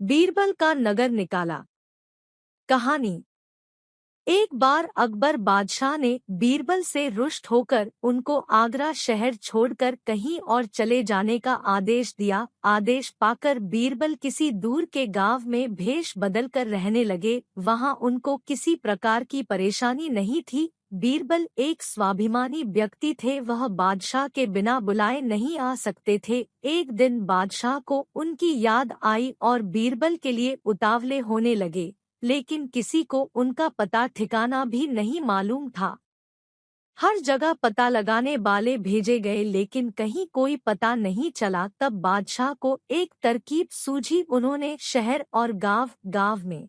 बीरबल का नगर निकाला। कहानी। एक बार अकबर बादशाह ने बीरबल से रुष्ट होकर उनको आगरा शहर छोड़कर कहीं और चले जाने का आदेश दिया। आदेश पाकर बीरबल किसी दूर के गांव में भेष बदलकर रहने लगे। वहां उनको किसी प्रकार की परेशानी नहीं थी। बीरबल एक स्वाभिमानी व्यक्ति थे, वह बादशाह के बिना बुलाए नहीं आ सकते थे। एक दिन बादशाह को उनकी याद आई और बीरबल के लिए उतावले होने लगे, लेकिन किसी को उनका पता ठिकाना भी नहीं मालूम था। हर जगह पता लगाने वाले भेजे गए, लेकिन कहीं कोई पता नहीं चला। तब बादशाह को एक तरकीब सूझी। उन्होंने शहर और गांव गांव में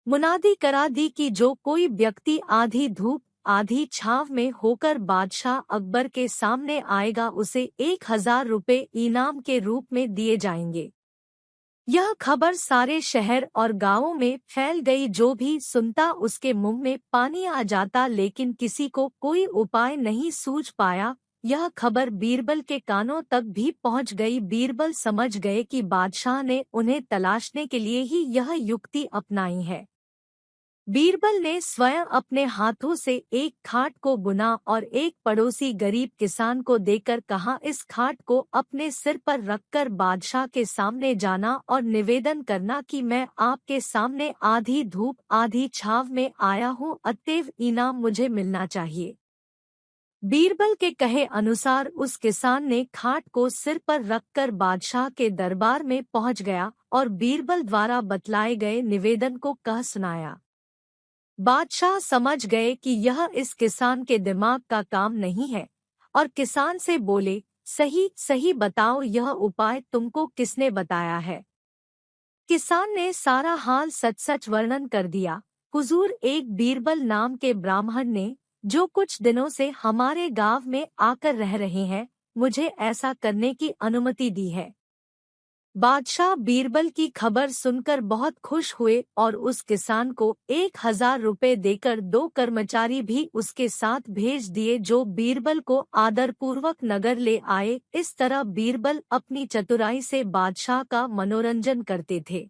मुनादी करा दी कि जो कोई व्यक्ति आधी धूप आधी छांव में होकर बादशाह अकबर के सामने आएगा, उसे 1000 रुपये इनाम के रूप में दिए जाएंगे। यह खबर सारे शहर और गांवों में फैल गई। जो भी सुनता उसके मुंह में पानी आ जाता, लेकिन किसी को कोई उपाय नहीं सूझ पाया। यह खबर बीरबल के कानों तक भी पहुंच गई। बीरबल समझ गए कि बादशाह ने उन्हें तलाशने के लिए ही यह युक्ति अपनाई है। बीरबल ने स्वयं अपने हाथों से एक खाट को बुना और एक पड़ोसी गरीब किसान को देकर कहा, इस खाट को अपने सिर पर रखकर बादशाह के सामने जाना और निवेदन करना कि मैं आपके सामने आधी धूप आधी छांव में आया हूँ, अतएव इनाम मुझे मिलना चाहिए। बीरबल के कहे अनुसार उस किसान ने खाट को सिर पर रखकर बादशाह के दरबार में पहुंच गया और बीरबल द्वारा बतलाए गए निवेदन को कह सुनाया। बादशाह समझ गए कि यह इस किसान के दिमाग का काम नहीं है और किसान से बोले, सही सही बताओ, यह उपाय तुमको किसने बताया है? किसान ने सारा हाल सच सच वर्णन कर दिया। हुजूर, एक बीरबल नाम के ब्राह्मण ने, जो कुछ दिनों से हमारे गांव में आकर रह रहे हैं, मुझे ऐसा करने की अनुमति दी है। बादशाह बीरबल की खबर सुनकर बहुत खुश हुए और उस किसान को 1000 रुपये देकर 2 कर्मचारी भी उसके साथ भेज दिए, जो बीरबल को आदरपूर्वक नगर ले आए। इस तरह बीरबल अपनी चतुराई से बादशाह का मनोरंजन करते थे।